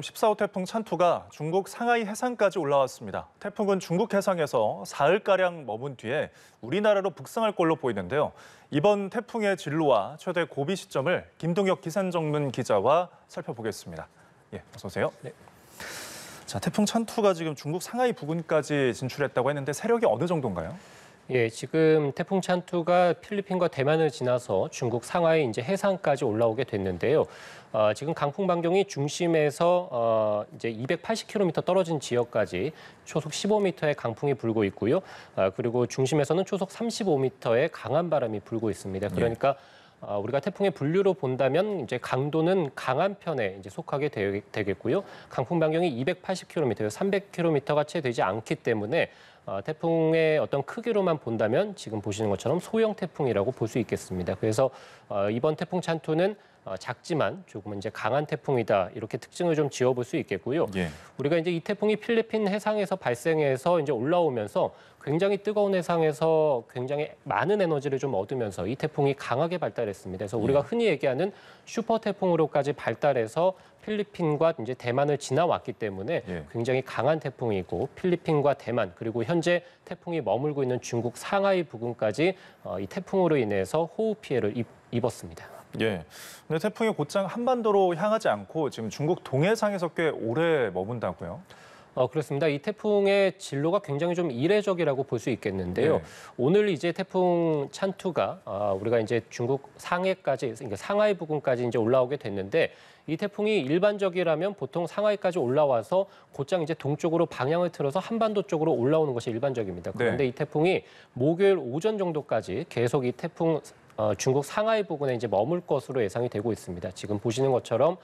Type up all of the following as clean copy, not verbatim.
14호 태풍 찬투가 중국 상하이 해상까지 올라왔습니다. 태풍은 중국 해상에서 사흘가량 머문 뒤에 우리나라로 북상할 걸로 보이는데요. 이번 태풍의 진로와 최대 고비 시점을 김동혁 기상전문 기자와 살펴보겠습니다. 어서 오세요. 네. 자, 태풍 찬투가 지금 중국 상하이 부근까지 진출했다고 했는데 세력이 어느 정도인가요? 지금 태풍 찬투가 필리핀과 대만을 지나서 중국 상하이 이제 해상까지 올라오게 됐는데요. 지금 강풍 반경이 중심에서 이제 280km 떨어진 지역까지 초속 15m의 강풍이 불고 있고요. 그리고 중심에서는 초속 35m의 강한 바람이 불고 있습니다. 그러니까 우리가 태풍의 분류로 본다면 이제 강도는 강한 편에 이제 속하게 되겠고요. 강풍 반경이 280km, 300km가 채 되지 않기 때문에 태풍의 어떤 크기로만 본다면 지금 보시는 것처럼 소형 태풍이라고 볼 수 있겠습니다. 그래서 이번 태풍 찬투는 작지만 조금 이제 강한 태풍이다 이렇게 특징을 좀 지어볼 수 있겠고요. 우리가 이제 이 태풍이 필리핀 해상에서 발생해서 이제 올라오면서 굉장히 뜨거운 해상에서 굉장히 많은 에너지를 좀 얻으면서 이 태풍이 강하게 발달했습니다. 그래서 우리가 흔히 얘기하는 슈퍼 태풍으로까지 발달해서 필리핀과 이제 대만을 지나왔기 때문에 굉장히 강한 태풍이고 필리핀과 대만 그리고 현재 태풍이 머물고 있는 중국 상하이 부근까지 이 태풍으로 인해서 호우 피해를 입었습니다. 근데 태풍이 곧장 한반도로 향하지 않고 지금 중국 동해상에서 꽤 오래 머문다고요? 그렇습니다. 이 태풍의 진로가 굉장히 좀 이례적이라고 볼 수 있겠는데요. 오늘 이제 태풍 찬투가 우리가 이제 중국 상해까지, 그러니까 상하이 부근까지 이제 올라오게 됐는데 이 태풍이 일반적이라면 보통 상하이까지 올라와서 곧장 이제 동쪽으로 방향을 틀어서 한반도 쪽으로 올라오는 것이 일반적입니다. 그런데 이 태풍이 목요일 오전 정도까지 계속 이 태풍 중국 상하이 부근에 이제 머물 것으로 예상이 되고 있습니다. 지금 보시는 것처럼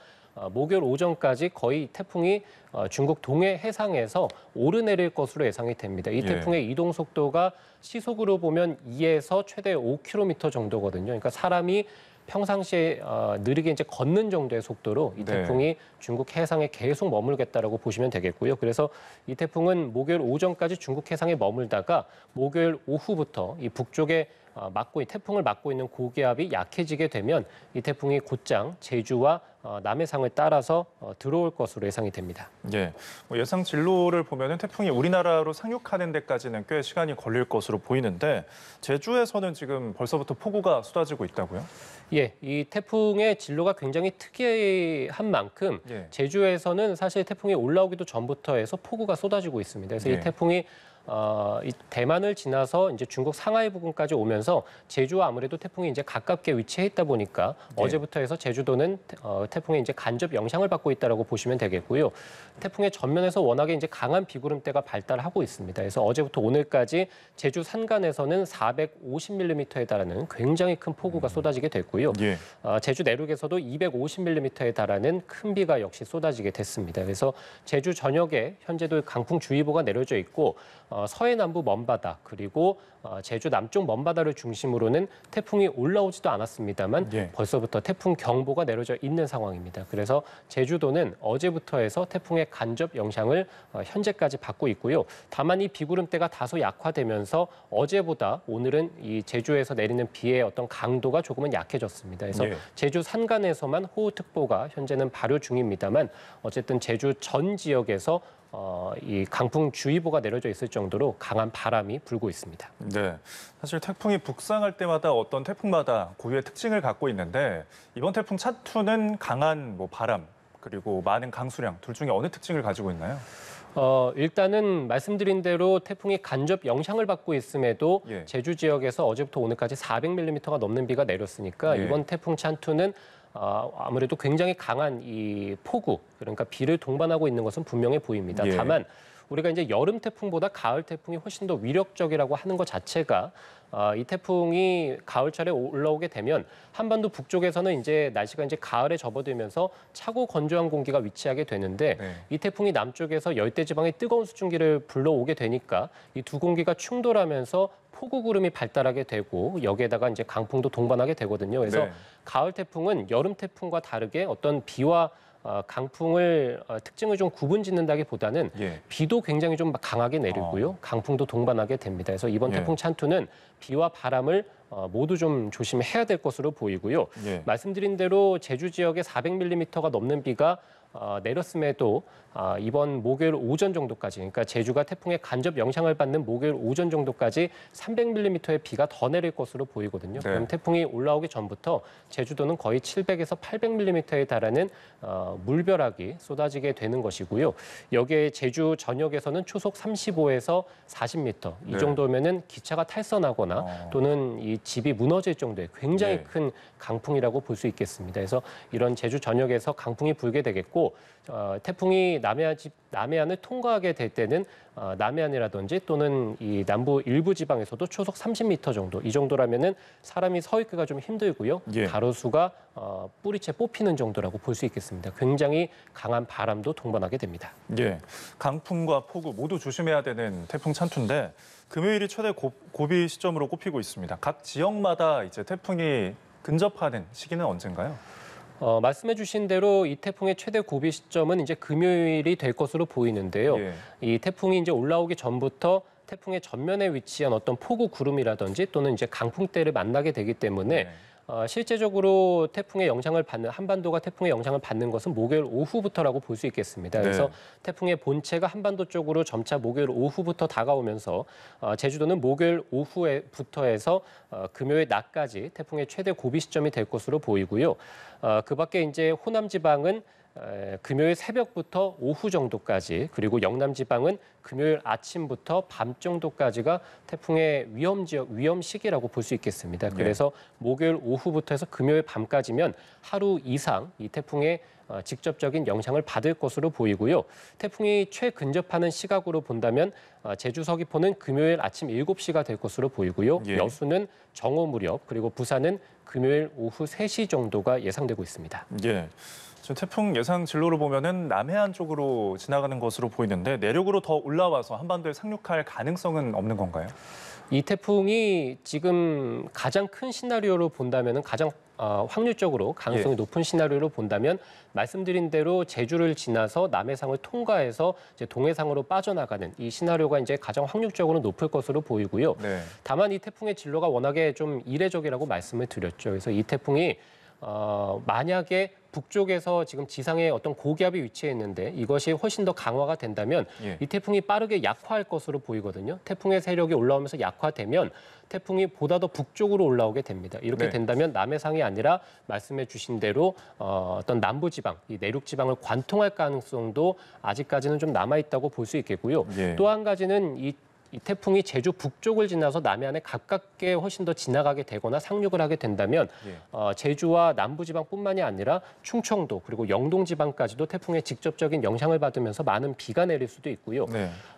목요일 오전까지 거의 태풍이 중국 동해 해상에서 오르내릴 것으로 예상이 됩니다. 이 태풍의 이동 속도가 시속으로 보면 2에서 최대 5km 정도거든요. 그러니까 사람이 평상시에 느리게 이제 걷는 정도의 속도로 이 태풍이 중국 해상에 계속 머물겠다라고 보시면 되겠고요. 그래서 이 태풍은 목요일 오전까지 중국 해상에 머물다가 목요일 오후부터 이 북쪽에 태풍을 막고 있는 고기압이 약해지게 되면 이 태풍이 곧장 제주와 남해상을 따라서 들어올 것으로 예상이 됩니다. 예상 진로를 보면은 태풍이 우리나라로 상륙하는 데까지는 꽤 시간이 걸릴 것으로 보이는데 제주에서는 지금 벌써부터 폭우가 쏟아지고 있다고요? 이 태풍의 진로가 굉장히 특이한 만큼 제주에서는 사실 태풍이 올라오기도 전부터 해서 폭우가 쏟아지고 있습니다. 그래서 이 태풍이 이 대만을 지나서 이제 중국 상하이 부근까지 오면서 제주와 아무래도 태풍이 이제 가깝게 위치해 있다 보니까 어제부터 해서 제주도는 태풍의 이제 간접 영향을 받고 있다라고 보시면 되겠고요. 태풍의 전면에서 워낙에 이제 강한 비구름대가 발달하고 있습니다. 그래서 어제부터 오늘까지 제주 산간에서는 450mm에 달하는 굉장히 큰 폭우가 쏟아지게 됐고요. 제주 내륙에서도 250mm에 달하는 큰 비가 역시 쏟아지게 됐습니다. 그래서 제주 전역에 현재도 강풍주의보가 내려져 있고 서해 남부 먼바다 그리고 제주 남쪽 먼바다를 중심으로는 태풍이 올라오지도 않았습니다만 벌써부터 태풍 경보가 내려져 있는 상황입니다. 그래서 제주도는 어제부터 해서 태풍의 간접 영향을 현재까지 받고 있고요. 다만 이 비구름대가 다소 약화되면서 어제보다 오늘은 이 제주에서 내리는 비의 어떤 강도가 조금은 약해졌습니다. 그래서 제주 산간에서만 호우특보가 현재는 발효 중입니다만 어쨌든 제주 전 지역에서 이 강풍주의보가 내려져 있을 정도로 강한 바람이 불고 있습니다. 사실 태풍이 북상할 때마다 어떤 태풍마다 고유의 특징을 갖고 있는데 이번 태풍 찬투는 강한 바람 그리고 많은 강수량 둘 중에 어느 특징을 가지고 있나요? 일단은 말씀드린 대로 태풍이 간접 영향을 받고 있음에도 제주 지역에서 어제부터 오늘까지 400mm가 넘는 비가 내렸으니까 이번 태풍 찬투는 아무래도 굉장히 강한 이 폭우, 그러니까 비를 동반하고 있는 것은 분명해 보입니다. 다만 우리가 이제 여름 태풍보다 가을 태풍이 훨씬 더 위력적이라고 하는 것 자체가 이 태풍이 가을철에 올라오게 되면 한반도 북쪽에서는 이제 날씨가 이제 가을에 접어들면서 차고 건조한 공기가 위치하게 되는데 이 태풍이 남쪽에서 열대지방의 뜨거운 수증기를 불러오게 되니까 이 두 공기가 충돌하면서 폭우 구름이 발달하게 되고 여기에다가 이제 강풍도 동반하게 되거든요. 그래서 가을 태풍은 여름 태풍과 다르게 어떤 비와 강풍을 특징을 좀 구분짓는다기보다는 비도 굉장히 좀 강하게 내리고요. 강풍도 동반하게 됩니다. 그래서 이번 태풍 찬투는 비와 바람을 모두 좀 조심해야 될 것으로 보이고요. 말씀드린 대로 제주 지역에 400mm가 넘는 비가 내렸음에도 이번 목요일 오전 정도까지, 그러니까 제주가 태풍의 간접 영향을 받는 목요일 오전 정도까지 300mm의 비가 더 내릴 것으로 보이거든요. 네. 그럼 태풍이 올라오기 전부터 제주도는 거의 700에서 800mm에 달하는 물벼락이 쏟아지게 되는 것이고요. 여기에 제주 전역에서는 초속 35에서 40m 이 정도면은 기차가 탈선하거나 또는 이 집이 무너질 정도의 굉장히 큰 강풍이라고 볼 수 있겠습니다. 그래서 이런 제주 전역에서 강풍이 불게 되겠고, 태풍이 남해안을 통과하게 될 때는 남해안이라든지 또는 이 남부 일부 지방에서도 초속 30m 정도, 이 정도라면은 사람이 서 있기가 좀 힘들고요. 가로수가 뿌리채 뽑히는 정도라고 볼 수 있겠습니다. 굉장히 강한 바람도 동반하게 됩니다. 강풍과 폭우 모두 조심해야 되는 태풍 찬투인데 금요일이 최대 고비 시점으로 꼽히고 있습니다. 각 지역마다 이제 태풍이 근접하는 시기는 언젠가요? 말씀해 주신 대로 이 태풍의 최대 고비 시점은 이제 금요일이 될 것으로 보이는데요. 이 태풍이 이제 올라오기 전부터 태풍의 전면에 위치한 어떤 폭우 구름이라든지 또는 이제 강풍대를 만나게 되기 때문에 실제적으로 태풍의 영향을 받는, 한반도가 태풍의 영향을 받는 것은 목요일 오후부터라고 볼 수 있겠습니다. 그래서 태풍의 본체가 한반도 쪽으로 점차 목요일 오후부터 다가오면서 제주도는 목요일 오후부터 해서 금요일 낮까지 태풍의 최대 고비 시점이 될 것으로 보이고요. 그 밖에 이제 호남 지방은 금요일 새벽부터 오후 정도까지, 그리고 영남 지방은 금요일 아침부터 밤 정도까지가 태풍의 위험 시기라고 볼 수 있겠습니다. 그래서 목요일 오후부터 해서 금요일 밤까지면 하루 이상 이 태풍의 직접적인 영향을 받을 것으로 보이고요. 태풍이 최근접하는 시각으로 본다면 제주 서귀포는 금요일 아침 7시가 될 것으로 보이고요. 여수는 정오 무렵, 그리고 부산은 금요일 오후 3시 정도가 예상되고 있습니다. 지금 태풍 예상 진로를 보면은 남해안 쪽으로 지나가는 것으로 보이는데 내륙으로 더 올라와서 한반도에 상륙할 가능성은 없는 건가요? 이 태풍이 지금 가장 큰 시나리오로 본다면은 가장 확률적으로 가능성이 높은 시나리오로 본다면 말씀드린 대로 제주를 지나서 남해상을 통과해서 이제 동해상으로 빠져나가는 이 시나리오가 이제 가장 확률적으로 높을 것으로 보이고요. 다만 이 태풍의 진로가 워낙에 좀 이례적이라고 말씀을 드렸죠. 그래서 이 태풍이 만약에 북쪽에서 지금 지상에 어떤 고기압이 위치해 있는데 이것이 훨씬 더 강화가 된다면 이 태풍이 빠르게 약화할 것으로 보이거든요. 태풍의 세력이 올라오면서 약화되면 태풍이 보다 더 북쪽으로 올라오게 됩니다. 이렇게 된다면 남해상이 아니라 말씀해 주신 대로 어떤 남부지방, 이 내륙지방을 관통할 가능성도 아직까지는 좀 남아있다고 볼 수 있겠고요. 또 한 가지는 이 태풍이 제주 북쪽을 지나서 남해안에 가깝게 훨씬 더 지나가게 되거나 상륙을 하게 된다면 제주와 남부지방뿐만이 아니라 충청도 그리고 영동지방까지도 태풍의 직접적인 영향을 받으면서 많은 비가 내릴 수도 있고요.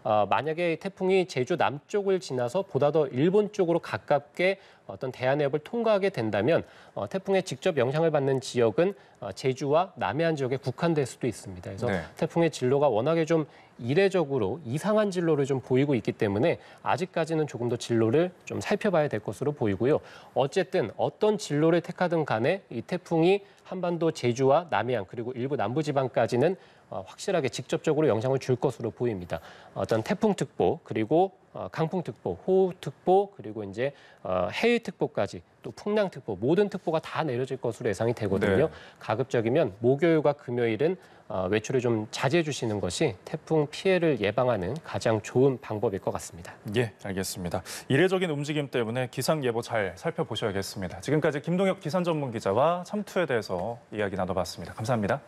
만약에 태풍이 제주 남쪽을 지나서 보다 더 일본 쪽으로 가깝게 어떤 대한해협을 통과하게 된다면 태풍의 직접 영향을 받는 지역은 제주와 남해안 지역에 국한될 수도 있습니다. 그래서 태풍의 진로가 워낙에 좀 이례적으로 이상한 진로를 좀 보이고 있기 때문에 아직까지는 조금 더 진로를 좀 살펴봐야 될 것으로 보이고요. 어쨌든 어떤 진로를 택하든 간에 이 태풍이 한반도 제주와 남해안 그리고 일부 남부지방까지는 확실하게 직접적으로 영향을 줄 것으로 보입니다. 어떤 태풍특보 그리고 강풍특보, 호우특보 그리고 이제 해일특보까지 또 풍랑특보 모든 특보가 다 내려질 것으로 예상이 되거든요. 가급적이면 목요일과 금요일은 외출을 좀 자제해 주시는 것이 태풍 피해를 예방하는 가장 좋은 방법일 것 같습니다. 알겠습니다. 이례적인 움직임 때문에 기상 예보 잘 살펴보셔야겠습니다. 지금까지 김동혁 기상전문기자와 참투에 대해서 이야기 나눠봤습니다. 감사합니다.